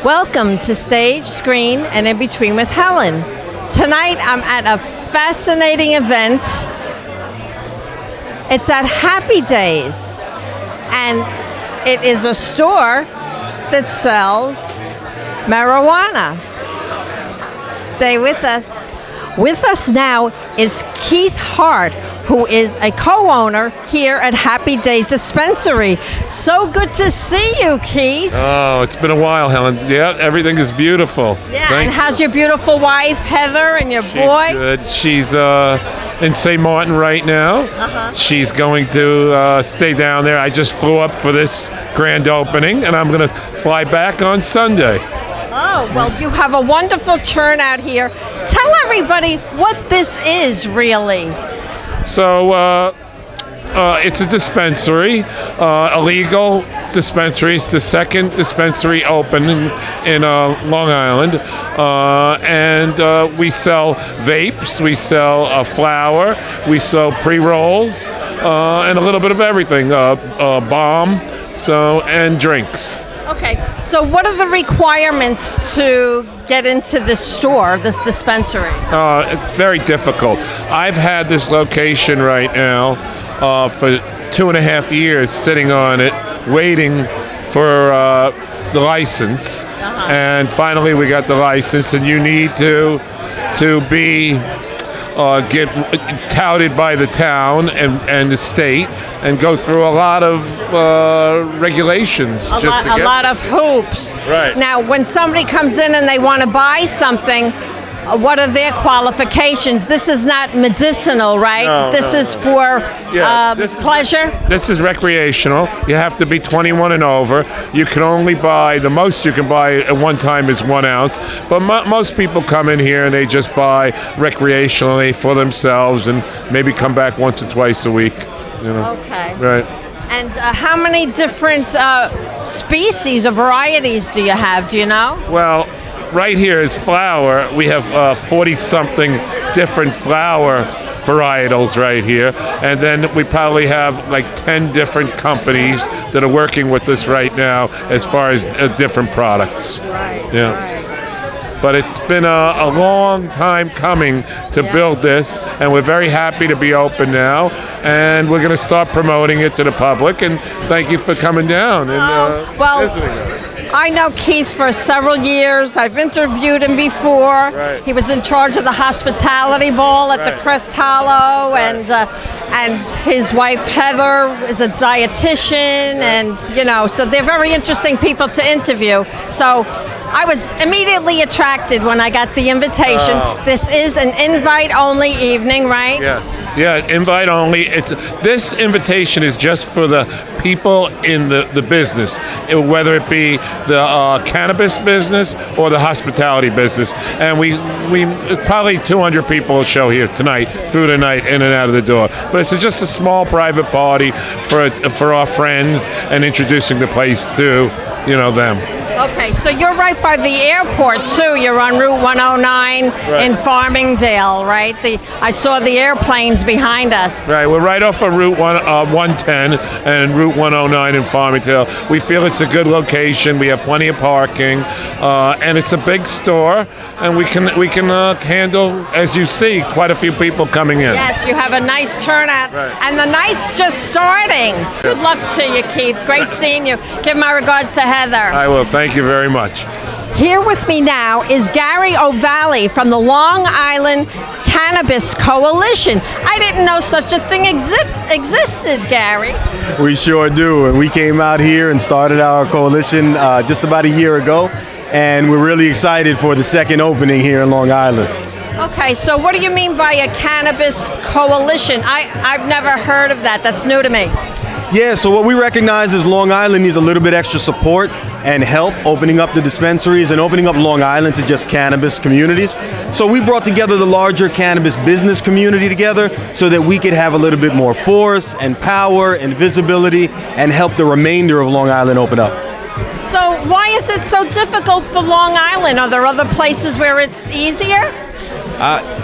Welcome to Stage, Screen, and In Between with Helen. Tonight I'm at a fascinating event. It's at Happy Days, and it is a store that sells marijuana. Stay with us. With us now is Keith Hart, who is a co-owner here at Happy Days Dispensary. So good to see you, Keith. Oh, it's been a while, Helen. Yeah, everything is beautiful. Yeah, and how's your beautiful wife, Heather, and your boy? She's good. She's in St. Martin right now. She's going to stay down there. I just flew up for this grand opening, and I'm going to fly back on Sunday. Oh, well, you have a wonderful turnout here. Tell everybody what this is, really. So, it's a dispensary, a legal dispensary. It's the second dispensary open in Long Island. And we sell vapes, we sell flour, we sell pre-rolls, and a little bit of everything, balm, and drinks. Okay, so what are the requirements to get into this store, this dispensary? It's very difficult. I've had this location right now for 2.5 years, sitting on it, waiting for the license. And finally we got the license, and you need to be get touted by the town and the state, and go through a lot of regulations. A lot of hoops. Right. Now, when somebody comes in and they want to buy something, what are their qualifications? This is not medicinal, right? No, this is for pleasure? This is recreational. You have to be 21 and over. You can only buy, the most you can buy at one time is 1 ounce. But most people come in here and they just buy recreationally for themselves, and maybe come back once or twice a week. You know? Okay. Right. And how many different species or varieties do you have? Do you know? Well, right here is flour. We have 40-something different flour varietals right here. And then we probably have like 10 different companies that are working with us right now as far as different products. Right. Yeah. Right. But it's been a long time coming to build this, and we're very happy to be open now, and we're going to start promoting it to the public. And thank you for coming down and visiting us. I know Keith for several years. I've interviewed him before. Right. He was in charge of the hospitality ball at the Crest Hollow, and his wife Heather is a dietitian, and so they're very interesting people to interview. So I was immediately attracted when I got the invitation. This is an invite-only evening, right? Yes. Yeah, invite only. This invitation is just for the people in the business, whether it be the cannabis business or the hospitality business. And we probably 200 people will show here tonight, through the night, in and out of the door. But it's just a small private party for our friends, and introducing the place to them. Okay, so you're right by the airport too. You're on Route 109 in Farmingdale, right? I saw the airplanes behind us. Right, we're right off of Route 110 and Route 109 in Farmingdale. We feel it's a good location. We have plenty of parking, and it's a big store, and we can handle, as you see, quite a few people coming in. Yes, you have a nice turnout, and the night's just starting. Good luck to you, Keith. Great seeing you. Give my regards to Heather. I will. Thank you very much. Here with me now is Gahrey Ovalle from the Long Island Cannabis Coalition. I didn't know such a thing existed, Gahrey. We sure do, and we came out here and started our coalition just about a year ago, and we're really excited for the second opening here in Long Island. Okay, so what do you mean by a cannabis coalition? I've never heard of that. That's new to me. Yeah, so what we recognize is Long Island needs a little bit extra support and help opening up the dispensaries and opening up Long Island to just cannabis communities. So we brought together the larger cannabis business community together so that we could have a little bit more force and power and visibility and help the remainder of Long Island open up. So why is it so difficult for Long Island? Are there other places where it's easier?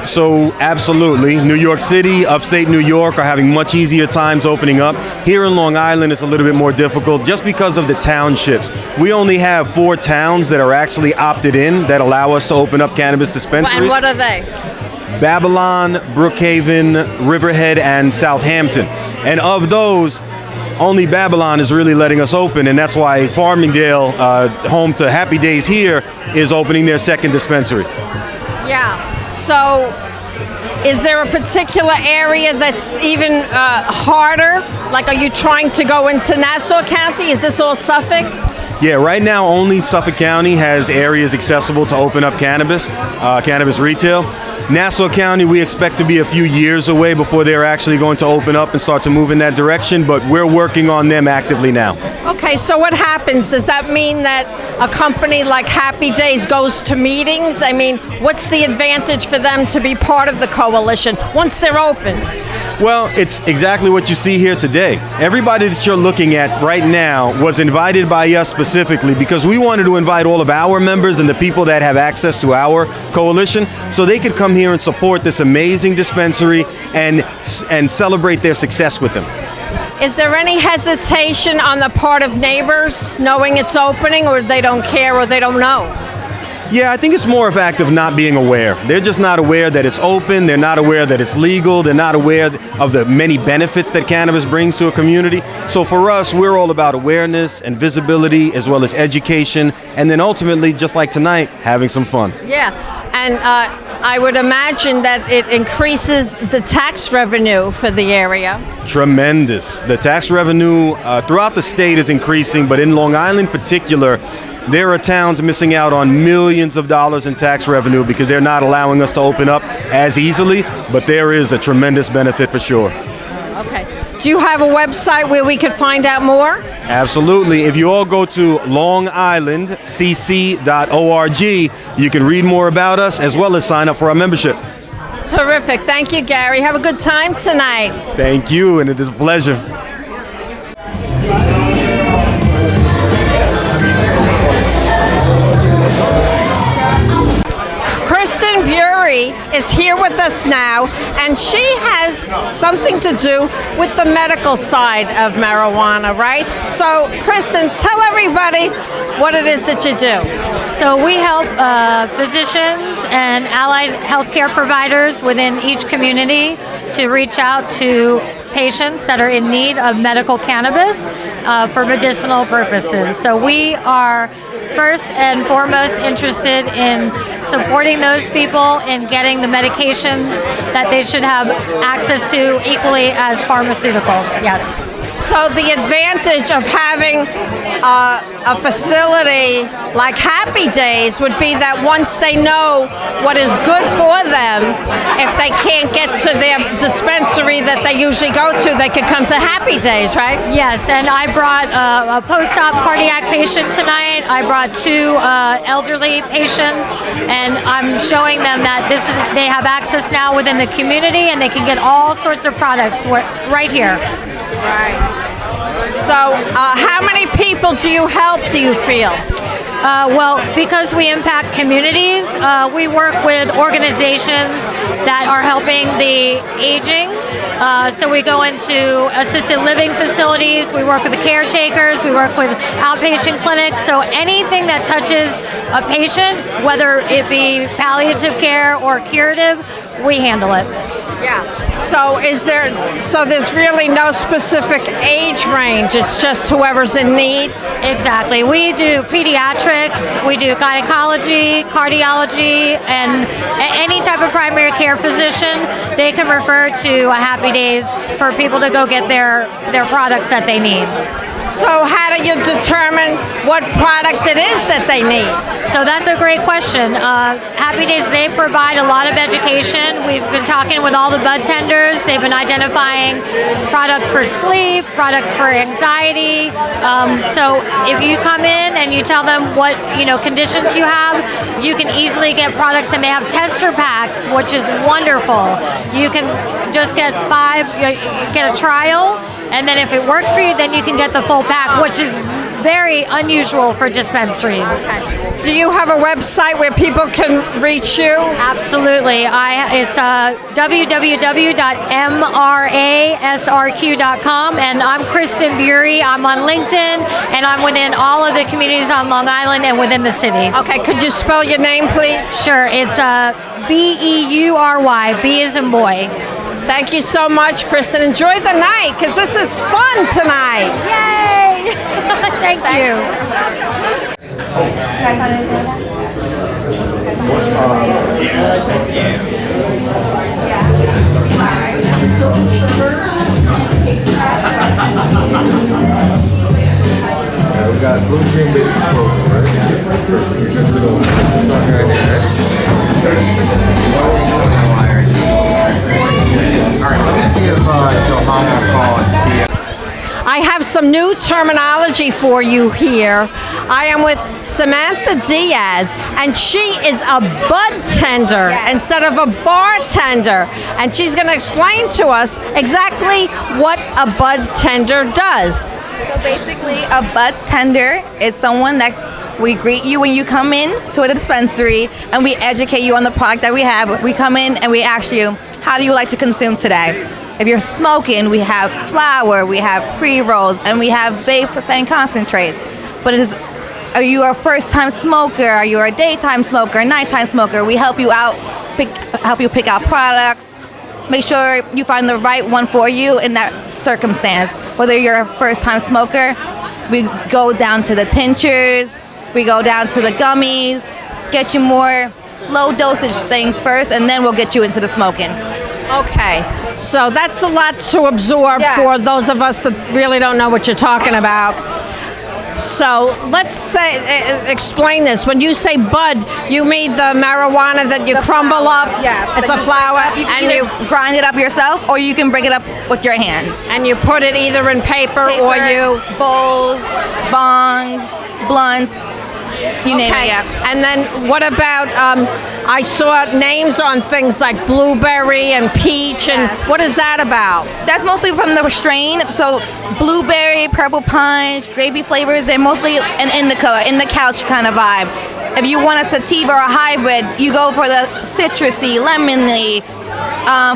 So absolutely. New York City, upstate New York are having much easier times opening up. Here in Long Island, it's a little bit more difficult just because of the townships. We only have 4 towns that are actually opted in that allow us to open up cannabis dispensaries. And what are they? Babylon, Brookhaven, Riverhead, and Southampton. And of those, only Babylon is really letting us open, and that's why Farmingdale, home to Happy Days here, is opening their second dispensary. Yeah. So, is there a particular area that's even harder? Like, are you trying to go into Nassau County? Is this all Suffolk? Yeah, right now only Suffolk County has areas accessible to open up cannabis retail. Nassau County, we expect to be a few years away before they're actually going to open up and start to move in that direction, but we're working on them actively now. Okay, so what happens? Does that mean that a company like Happy Days goes to meetings? I mean, what's the advantage for them to be part of the coalition once they're open? Well, it's exactly what you see here today. Everybody that you're looking at right now was invited by us specifically because we wanted to invite all of our members and the people that have access to our coalition so they could come here and support this amazing dispensary and celebrate their success with them. Is there any hesitation on the part of neighbors knowing it's opening, or they don't care, or they don't know? Yeah, I think it's more a fact of not being aware. They're just not aware that it's open. They're not aware that it's legal. They're not aware of the many benefits that cannabis brings to a community. So for us, we're all about awareness and visibility as well as education. And then ultimately, just like tonight, having some fun. Yeah, and I would imagine that it increases the tax revenue for the area. Tremendous. The tax revenue throughout the state is increasing, but in Long Island in particular, there are towns missing out on millions of dollars in tax revenue because they're not allowing us to open up as easily, but there is a tremendous benefit for sure. Okay. Do you have a website where we could find out more? Absolutely. If you all go to longislandcc.org, you can read more about us as well as sign up for our membership. Terrific. Thank you, Gahrey. Have a good time tonight. Thank you, and it is a pleasure. Kristen Beury is here with us now, and she has something to do with the medical side of marijuana, right? So, Kristen, tell everybody what it is that you do. So we help physicians and allied healthcare providers within each community to reach out to patients that are in need of medical cannabis for medicinal purposes. So we are first and foremost interested in supporting those people in getting the medications that they should have access to equally as pharmaceuticals. Yes. So the advantage of having a facility like Happy Days would be that once they know what is good for them, if they can't get to their dispensary that they usually go to, they could come to Happy Days, right? Yes, and I brought a post-op cardiac patient tonight. I brought 2 elderly patients, and I'm showing them that they have access now within the community, and they can get all sorts of products right here. Right. So, how many people do you help, do you feel? Well, because we impact communities, we work with organizations that are helping the aging. So we go into assisted living facilities, we work with the caretakers, we work with outpatient clinics. So anything that touches a patient, whether it be palliative care or curative, we handle it. Yeah. So there's really no specific age range, it's just whoever's in need? Exactly. We do pediatrics, we do gynecology, cardiology, and any type of primary care physician, they can refer to a Happy Days for people to go get their products that they need. So how do you determine what product it is that they need? So that's a great question. Happy Days, they provide a lot of education. We've been talking with all the Budtenders. They've been identifying products for sleep, products for anxiety. So if you come in and you tell them what conditions you have, you can easily get products, and they have tester packs, which is wonderful. You can just get get a trial, and then if it works for you, then you can get the full pack, which is very unusual for dispensaries. Do you have a website where people can reach you? Absolutely. It's www.mrasrq.com, and I'm Kristen Beury. I'm on LinkedIn, and I'm within all of the communities on Long Island and within the city. Okay, could you spell your name, please? Sure. It's Beury. B as in boy. Thank you so much, Kristen. Enjoy the night, because this is fun tonight. Yay! Thank you. We got blue green baby program, right? You're just gonna start right there, All right, let me see if Johanna called. I have some new terminology for you here. I am with Samantha Diaz, and she is a budtender instead of a bartender. And she's going to explain to us exactly what a budtender does. So basically, a budtender is someone that we greet you when you come in to a dispensary, and we educate you on the product that we have. We come in and we ask you, how do you like to consume today? If you're smoking, we have flower, we have pre-rolls, and we have vapes and concentrates. But are you a first-time smoker? Are you a daytime smoker, a nighttime smoker? We help you out, help you pick out products. Make sure you find the right one for you in that circumstance. Whether you're a first-time smoker, we go down to the tinctures, we go down to the gummies, get you more low dosage things first, and then we'll get you into the smoking. Okay, so that's a lot to absorb for those of us that really don't know what you're talking about. So let's say, explain this. When you say bud, you mean the marijuana that you crumble up? Yeah. It's a flower, And you grind it up yourself, or you can break it up with your hands. And you put it either in paper or you... Bowls, bongs, blunts, you name it, And then what about, I saw names on things like blueberry and peach, and what is that about? That's mostly from the strain. So blueberry, purple punch, grapey flavors, they're mostly an indica, in the couch kind of vibe. If you want a sativa or a hybrid, you go for the citrusy, lemony,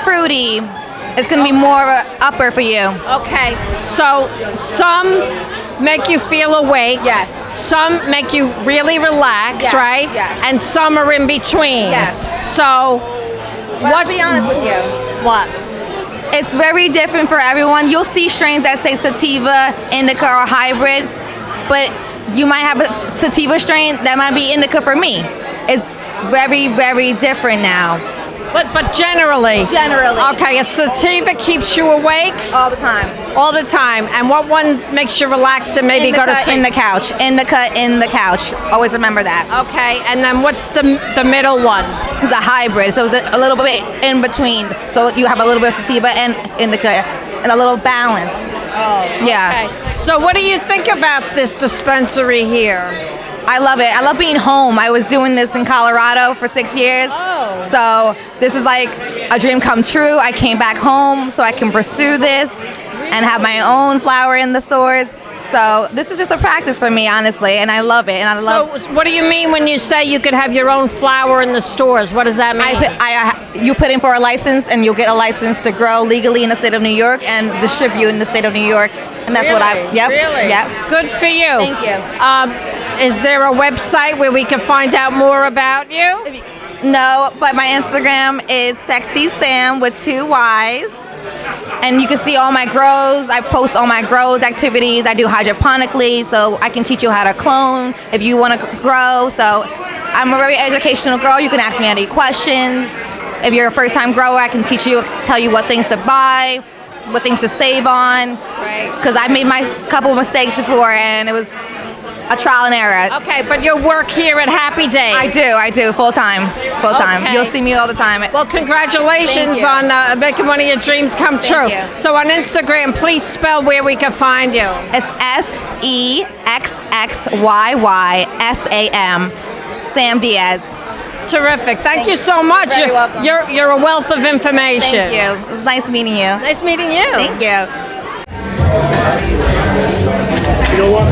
fruity. It's going to be more of an upper for you. Okay, so some make you feel awake. Yes. Some make you really relax, right? Yes. And some are in between. Yes. So, I'll be honest with you. What? It's very different for everyone. You'll see strains that say sativa, indica, or hybrid, but you might have a sativa strain that might be indica for me. It's very, very different now. But generally. Okay, a sativa keeps you awake? All the time. All the time. And what one makes you relax and maybe go to sleep? In the couch. Indica in the couch. Always remember that. Okay, and then what's the middle one? It's a hybrid, so it's a little bit in between. So you have a little bit of sativa and indica and a little balance. Oh, yeah. Okay. So what do you think about this dispensary here? I love it. I love being home. I was doing this in Colorado for 6 years. Oh. So this is like a dream come true. I came back home so I can pursue this and have my own flower in the stores. So this is just a practice for me, honestly, and I love it. And I love. So what do you mean when you say you could have your own flower in the stores? What does that mean? You put in for a license, and you'll get a license to grow legally in the state of New York and distribute in the state of New York. And that's what I. Yep. Really? Yep. Good for you. Thank you. Is there a website where we can find out more about you? No, but my Instagram is Sexy Sam with 2 Y's. And you can see all my grows. I post all my grows activities. I do hydroponically, so I can teach you how to clone if you want to grow. So I'm a very educational girl. You can ask me any questions. If you're a first-time grower, I can tell you what things to buy, what things to save on. because I made my couple of mistakes before, and it was a trial and error. Okay, but you work here at Happy Days. I do, full time. Okay. You'll see me all the time. Well, congratulations Thank you. on making one of your dreams come true. you. So on Instagram, please spell where we can find you. It's SEXXYYSAM, Sam Diaz. Terrific. Thank you so much. You're very welcome. You're a wealth of information. Thank you. It was nice meeting you. Nice meeting you. Thank you. You know what?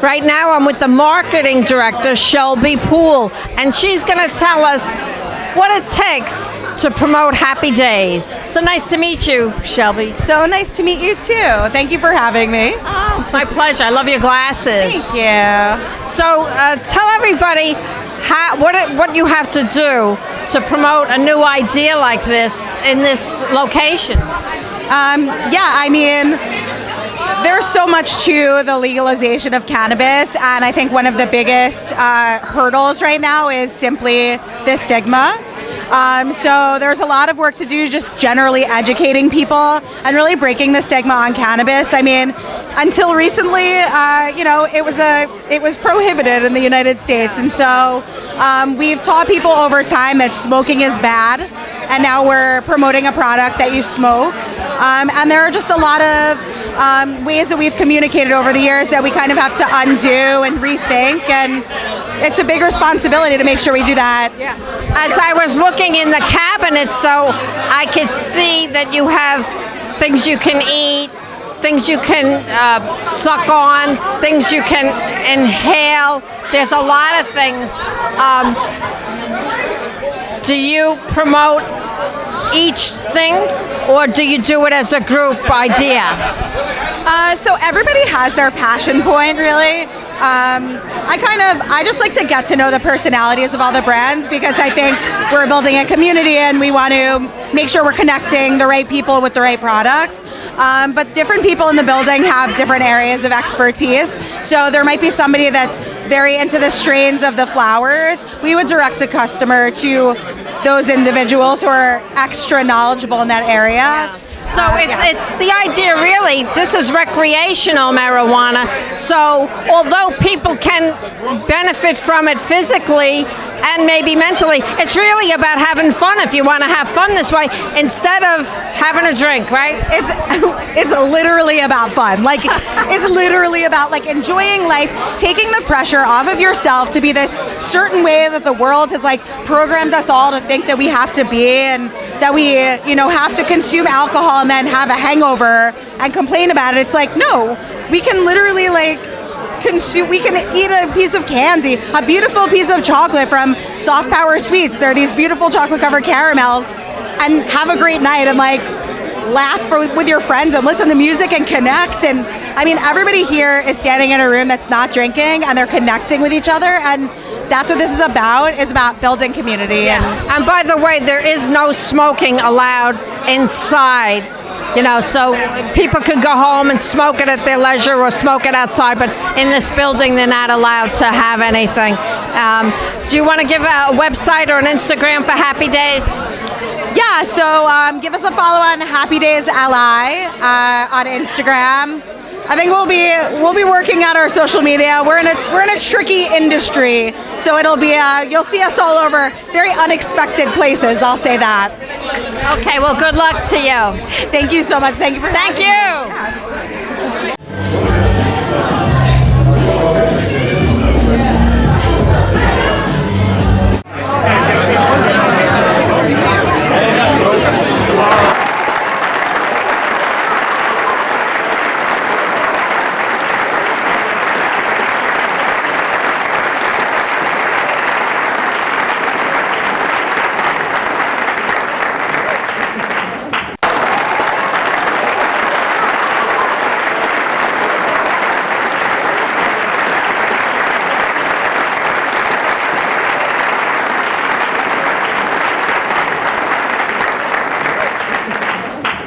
Right now, I'm with the marketing director, Shelby Poole, and she's going to tell us what it takes to promote Happy Days. So nice to meet you, Shelby. So nice to meet you too. Thank you for having me. Oh, my pleasure. I love your glasses. Thank you. So tell everybody what you have to do to promote a new idea like this in this location. There's so much to the legalization of cannabis, and I think one of the biggest hurdles right now is simply the stigma. So there's a lot of work to do just generally educating people and really breaking the stigma on cannabis. I mean, until recently, it was prohibited in the United States, and so we've taught people over time that smoking is bad, and now we're promoting a product that you smoke. And there are just a lot of ways that we've communicated over the years that we kind of have to undo and rethink, and it's a big responsibility to make sure we do that. Yeah. As I was looking in the cabinets, though, I could see that you have things you can eat, things you can suck on, things you can inhale. There's a lot of things. Do you promote each thing, or do you do it as a group idea? So everybody has their passion point, really. I just like to get to know the personalities of all the brands, because I think we're building a community and we want to make sure we're connecting the right people with the right products. But different people in the building have different areas of expertise. So there might be somebody that's very into the strains of the flowers. We would direct a customer to those individuals who are extra knowledgeable in that area. So it's the idea, really. This is recreational marijuana. So although people can benefit from it physically and maybe mentally, it's really about having fun. If you want to have fun this way instead of having a drink, right? It's literally about fun. Like, it's literally about like enjoying life, taking the pressure off of yourself to be this certain way that the world has like programmed us all to think that we have to be, and that we have to consume alcohol and then have a hangover and complain about it. It's like, no, we can literally like we can eat a piece of candy, a beautiful piece of chocolate from Soft Power Sweets. They're these beautiful chocolate covered caramels, and have a great night and like laugh with your friends and listen to music and connect. And I mean, everybody here is standing in a room that's not drinking, and they're connecting with each other, and that's what this is about building community. Yeah. And by the way, there is no smoking allowed inside. So people could go home and smoke it at their leisure or smoke it outside, but in this building they're not allowed to have anything. Do you want to give a website or an Instagram for Happy Days? Yeah, so give us a follow on Happy Days LI on Instagram. I think we'll be working out our social media. We're in a tricky industry, so it'll be you'll see us all over very unexpected places. I'll say that. Okay, well, good luck to you. Thank you so much. Thank you for Thank you. Yeah.